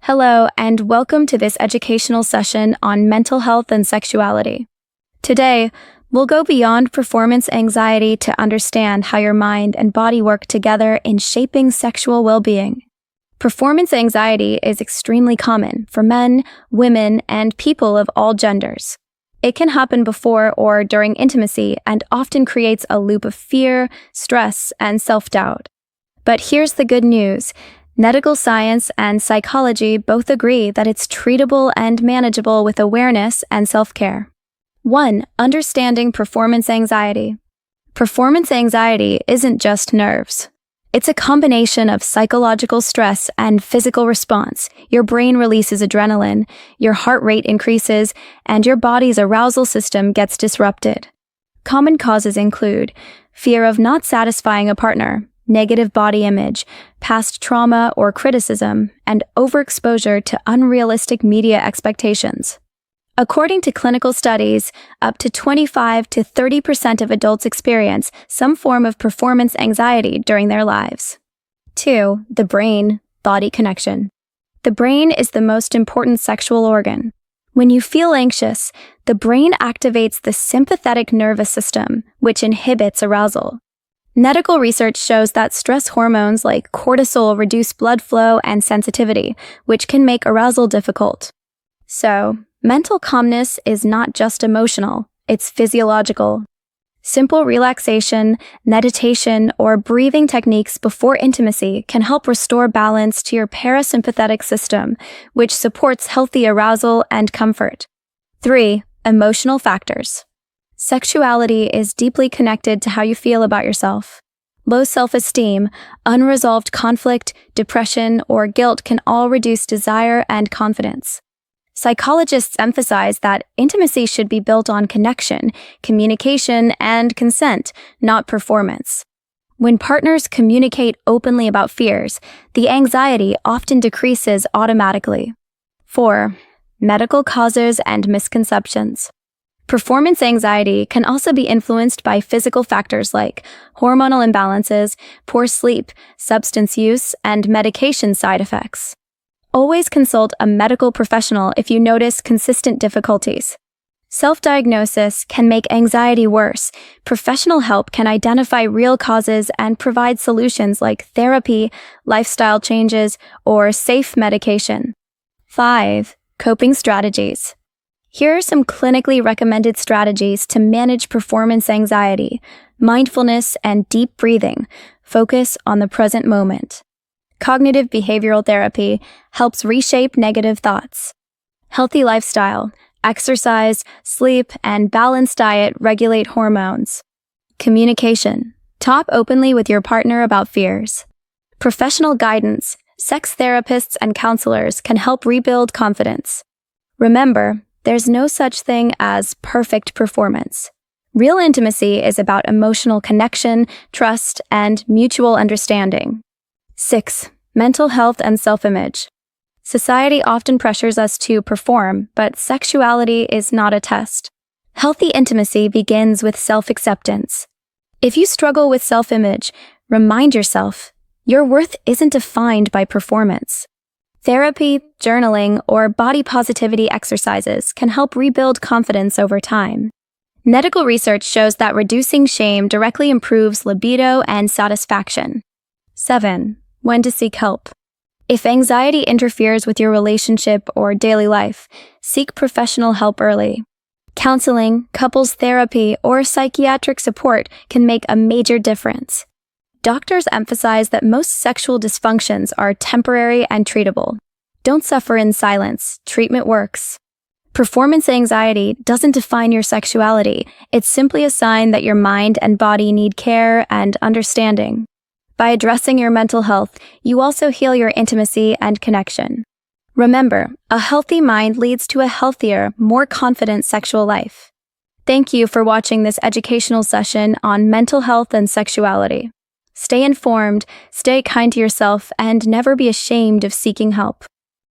Hello, and welcome to this educational session on mental health and sexuality. Today, we'll go beyond performance anxiety to understand how your mind and body work together in shaping sexual well-being. Performance anxiety is extremely common for men, women, and people of all genders. It can happen before or during intimacy and often creates a loop of fear, stress, and self-doubt. But here's the good news. Medical science and psychology both agree that it's treatable and manageable with awareness and self-care. 1. Understanding performance anxiety. Performance anxiety isn't just nerves. It's a combination of psychological stress and physical response. Your brain releases adrenaline, your heart rate increases, and your body's arousal system gets disrupted. Common causes include fear of not satisfying a partner, negative body image, past trauma or criticism, and overexposure to unrealistic media expectations. According to clinical studies, up to 25 to 30% of adults experience some form of performance anxiety during their lives. 2. The brain-body connection. The brain is the most important sexual organ. When you feel anxious, the brain activates the sympathetic nervous system, which inhibits arousal. Medical research shows that stress hormones like cortisol reduce blood flow and sensitivity, which can make arousal difficult. So, mental calmness is not just emotional, it's physiological. Simple relaxation, meditation, or breathing techniques before intimacy can help restore balance to your parasympathetic system, which supports healthy arousal and comfort. 3. Emotional factors. Sexuality is deeply connected to how you feel about yourself. Low self-esteem, unresolved conflict, depression, or guilt can all reduce desire and confidence. Psychologists emphasize that intimacy should be built on connection, communication, and consent, not performance. When partners communicate openly about fears, the anxiety often decreases automatically. 4. Medical causes and misconceptions. Performance anxiety can also be influenced by physical factors like hormonal imbalances, poor sleep, substance use, and medication side effects. Always consult a medical professional if you notice consistent difficulties. Self-diagnosis can make anxiety worse. Professional help can identify real causes and provide solutions like therapy, lifestyle changes, or safe medication. 5. Coping strategies. Here are some clinically recommended strategies to manage performance anxiety: mindfulness and deep breathing. Focus on the present moment. Cognitive behavioral therapy helps reshape negative thoughts. Healthy lifestyle, exercise, sleep, and balanced diet regulate hormones. Communication. Talk openly with your partner about fears. Professional guidance. Sex therapists and counselors can help rebuild confidence. Remember, there's no such thing as perfect performance. Real intimacy is about emotional connection, trust, and mutual understanding. 6. Mental health and self-image. Society often pressures us to perform, but sexuality is not a test. Healthy intimacy begins with self-acceptance. If you struggle with self-image, remind yourself, your worth isn't defined by performance. Therapy, journaling, or body positivity exercises can help rebuild confidence over time. Medical research shows that reducing shame directly improves libido and satisfaction. 7. When to seek help. If anxiety interferes with your relationship or daily life, seek professional help early. Counseling, couples therapy, or psychiatric support can make a major difference. Doctors emphasize that most sexual dysfunctions are temporary and treatable. Don't suffer in silence. Treatment works. Performance anxiety doesn't define your sexuality. It's simply a sign that your mind and body need care and understanding. By addressing your mental health, you also heal your intimacy and connection. Remember, a healthy mind leads to a healthier, more confident sexual life. Thank you for watching this educational session on mental health and sexuality. Stay informed, stay kind to yourself, and never be ashamed of seeking help.